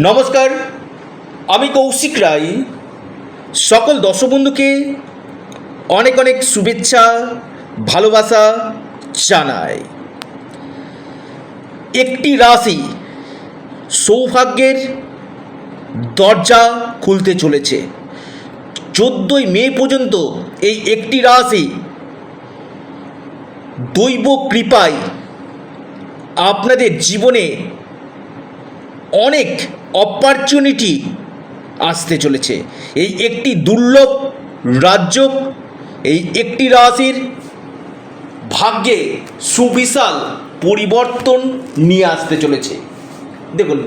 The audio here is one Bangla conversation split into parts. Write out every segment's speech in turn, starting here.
নমস্কার, আমি কৌশিক রায়। সকল দর্শক বন্ধুকে অনেক অনেক শুভেচ্ছা, ভালোবাসা জানাই। একটি রাশি সৌভাগ্যের দরজা খুলতে চলেছে। 14ই মে পর্যন্ত এই একটি রাশি দৈব কৃপায় আপনাদের জীবনে অনেক অপরচুনিটি আসতে চলেছে। এই একটি দুর্লভ রাজ্য, এই একটি রাশির ভাগ্যে সুবিশাল পরিবর্তন নিয়ে আসতে চলেছে। দেখুন,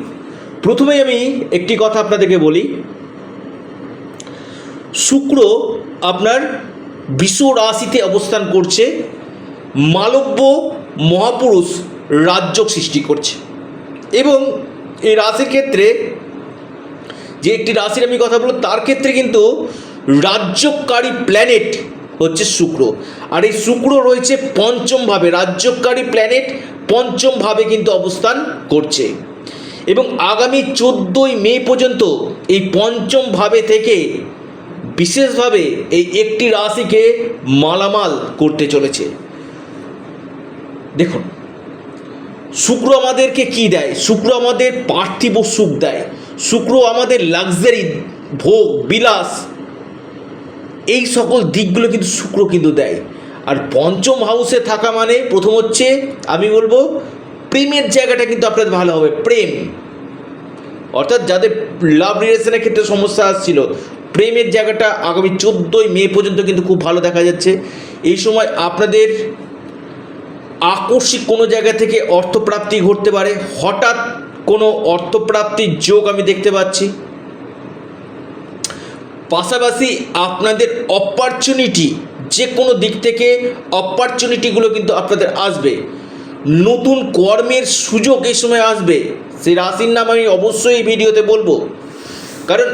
প্রথমেই আমি একটি কথা আপনাদেরকে বলি। শুক্র আপনার বৃষ রাশিতে অবস্থান করছে, মালব্য মহাপুরুষ রাজ্য সৃষ্টি করছে। এবং এই রাশির ক্ষেত্রে, যে একটি রাশির আমি কথা বলব, তার ক্ষেত্রে কিন্তু রাজ্যকারী প্ল্যানেট হচ্ছে শুক্র। আর এই শুক্র রয়েছে পঞ্চম ভাবে, রাজ্যকারী প্ল্যানেট পঞ্চম ভাবে কিন্তু অবস্থান করছে। এবং আগামী 14ই মে পর্যন্ত এই পঞ্চম ভাবে থেকে বিশেষভাবে এই একটি রাশিকে মালামাল করতে চলেছে। দেখুন, শুক্র আমাদেরকে কি দেয়? শুক্র আমাদের পার্থিব সুখ দেয়, শুক্র আমাদের লাক্সারি, ভোগ বিলাস, এই সকল দিকগুলো কিন্তু শুক্র কিন্তু দেয়। আর পঞ্চম হাউসে থাকা মানে প্রথম হচ্ছে আমি বলবো প্রেমের জায়গাটা কিন্তু আপনাদের ভালো হবে। প্রেম অর্থাৎ যাদের লাভ রিলেশনের ক্ষেত্রে সমস্যা আসছিল, প্রেমের জায়গাটা আগামী 14ই মে পর্যন্ত কিন্তু খুব ভালো দেখা যাচ্ছে। এই সময় আপনাদের আকস্মিক কোনো জায়গা থেকে অর্থপ্রাপ্তি ঘটতে পারে, হঠাৎ কোনো অর্থপ্রাপ্তির যোগ আমি দেখতে পাচ্ছি। পাশাপাশি আপনাদের অপরচুনিটি, যে কোনো দিক থেকে অপরচুনিটিগুলো কিন্তু আপনাদের আসবে। নতুন কর্মের সুযোগ এই সময় আসবে। সেই রাশির নাম আমি অবশ্যই এই ভিডিওতে বলবো, কারণ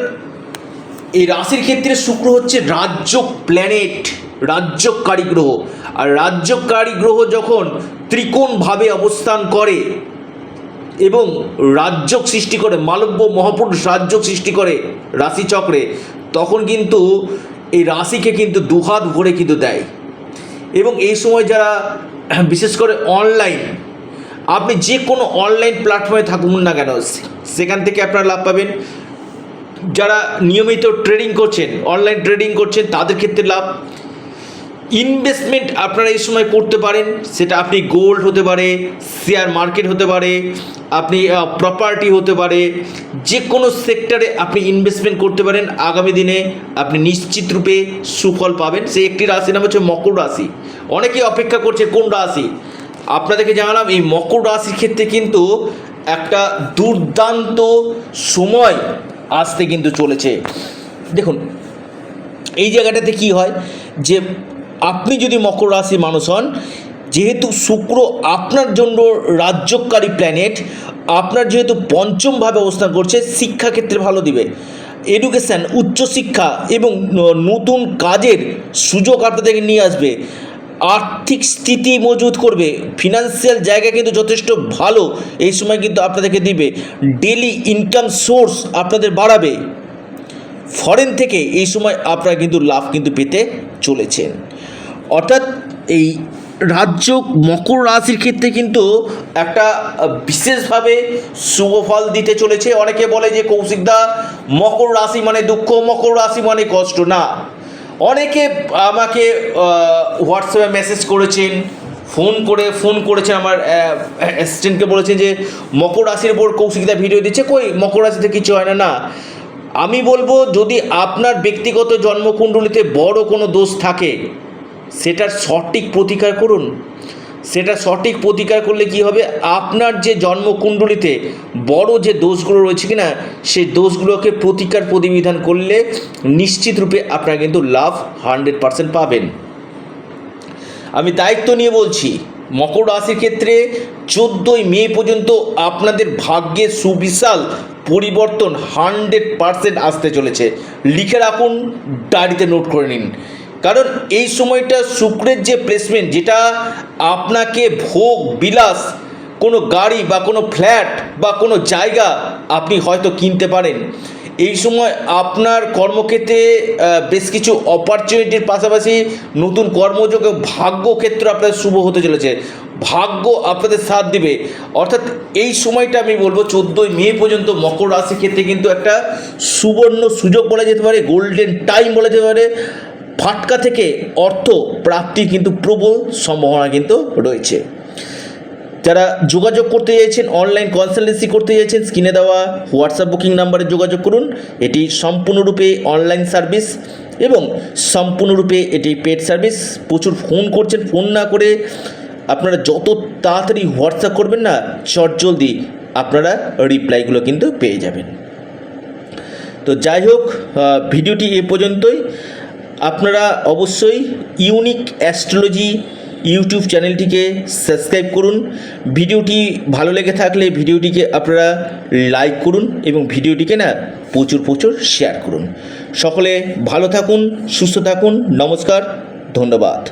এই রাশির ক্ষেত্রে শুক্র হচ্ছে রাজ্য প্ল্যানেট, রাজ্যকারী গ্রহ। আর রাজ্যকারী গ্রহ যখন ত্রিকোণভাবে অবস্থান করে এবং রাজ্য সৃষ্টি করে, মালব্য মহাপুরুষ রাজ্য সৃষ্টি করে রাশিচক্রে, তখন কিন্তু এই রাশিকে কিন্তু দুহাত ভরে কিন্তু দেয়। এবং এই সময় যারা বিশেষ করে অনলাইন, আপনি যে কোনো অনলাইন প্ল্যাটফর্মে থাকুন না কেন, সেখান থেকে আপনারা লাভ পাবেন। যারা নিয়মিত ট্রেডিং করছেন, অনলাইন ট্রেডিং করছেন, তাদের ক্ষেত্রে লাভ। ইনভেস্টমেন্ট আপনারা এই সময় করতে পারেন, সেটা আপনি গোল্ড হতে পারে, শেয়ার মার্কেট হতে পারে, আপনি প্রপার্টি হতে পারে, যে কোনো সেক্টরে আপনি ইনভেস্টমেন্ট করতে পারেন। আগামী দিনে আপনি নিশ্চিত রূপে সুফল পাবেন। সেই একটি রাশির নাম হচ্ছে মকর রাশি। অনেকেই অপেক্ষা করছে কোন রাশি, আপনাদেরকে জানালাম এই মকর রাশির ক্ষেত্রে কিন্তু একটা দুর্দান্ত সময় আসতে কিন্তু চলেছে। দেখুন, এই জায়গাটাতে কি হয় যে আপনি যদি মকর রাশির মানুষ হন, যেহেতু শুক্র আপনার জন্য রাজ্যকারী প্ল্যানেট, আপনার যেহেতু পঞ্চমভাবে অবস্থান করছে, শিক্ষাক্ষেত্রে ভালো দিবে। এডুকেশান, উচ্চশিক্ষা এবং নতুন কাজের সুযোগ আপনাদেরকে নিয়ে আসবে। আর্থিক স্থিতি মজবুত করবে, ফিনান্সিয়াল জায়গা কিন্তু যথেষ্ট ভালো এই সময় কিন্তু আপনাদেরকে দিবে। ডেলি ইনকাম সোর্স আপনাদের বাড়াবে। ফরেন থেকে এই সময় আপনারা কিন্তু লাভ কিন্তু পেতে চলেছেন। অর্থাৎ এই রাজ্য মকর রাশির ক্ষেত্রে কিন্তু একটা বিশেষভাবে শুভ ফল দিতে চলেছে। অনেকে বলে যে কৌশিকদা, মকর রাশি মানে দুঃখ, মকর রাশি মানে কষ্ট। না, অনেকে আমাকে হোয়াটসঅ্যাপে মেসেজ করেছেন, ফোন করেছেন, আমার অ্যাসিস্ট্যান্টকে বলেছেন যে মকর রাশির ওপর কৌশিকদা ভিডিও দিচ্ছে, কই মকর রাশিতে কিছু হয় না। না, আমি বলবো যদি আপনার ব্যক্তিগত জন্মকুণ্ডলিতে বড় কোনো দোষ থাকে, সেটার সঠিক প্রতিকার করুন। সেটা সঠিক প্রতিকার করলে কি হবে, আপনার যে জন্মকুণ্ডলিতে বড় যে দোষগুলো রয়েছে কিনা, সেই দোষগুলোকে প্রতিকার প্রতিবিধান করলে নিশ্চিত রূপে আপনারা কিন্তু লাভ 100% পাবেন। আমি দায়িত্ব নিয়ে বলছি, মকর রাশির ক্ষেত্রে 14ই মে পর্যন্ত আপনাদের ভাগ্যে সুবিশাল পরিবর্তন 100% আসতে চলেছে। লিখে রাখুন, ডায়েরিতে নোট করে নিন। কারণ এই সময়টা শুক্রের যে প্লেসমেন্ট, যেটা আপনাকে ভোগ বিলাস কোনো গাড়ি বা কোনো ফ্ল্যাট বা কোনো জায়গা আপনি হয়তো কিনতে পারেন। এই সময় আপনার কর্মক্ষেত্রে বেশ কিছু অপরচুনিটির পাশাপাশি নতুন কর্মযোগ ভাগ্যক্ষেত্র আপনাদের শুভ হতে চলেছে, ভাগ্য আপনাদের সাথ দিবে। অর্থাৎ এই সময়টা আমি বলবো 14ই মে পর্যন্ত মকর রাশির ক্ষেত্রে কিন্তু একটা সুবর্ণ সুযোগ বলা যেতে পারে, গোল্ডেন টাইম বলা যেতে পারে। ফাটকা থেকে অর্থ প্রাপ্তির কিন্তু প্রবল সম্ভাবনা কিন্তু রয়েছে। যারা যোগাযোগ করতে চাইছেন, অনলাইন কনসালটেন্সি করতে চাইছেন, স্ক্রিনে দেওয়া হোয়াটসঅ্যাপ বুকিং নাম্বারে যোগাযোগ করুন। এটি সম্পূর্ণরূপে অনলাইন সার্ভিস এবং সম্পূর্ণরূপে এটি পেড সার্ভিস। প্রচুর ফোন করছেন, ফোন না করে আপনারা যত তাড়াতাড়ি হোয়াটসঅ্যাপ করবেন না, চটজলদি আপনারা রিপ্লাইগুলো কিন্তু পেয়ে যাবেন। তো যাই হোক, ভিডিওটি এ পর্যন্তই। আপনারা অবশ্যই ইউনিক অ্যাস্ট্রোলজি ইউটিউব চ্যানেলটিকে সাবস্ক্রাইব করুন। ভিডিওটি ভালো লেগে থাকলে ভিডিওটিকে আপনারা লাইক করুন এবং ভিডিওটিকে না প্রচুর শেয়ার করুন। সকলে ভালো থাকুন, সুস্থ থাকুন। নমস্কার, ধন্যবাদ।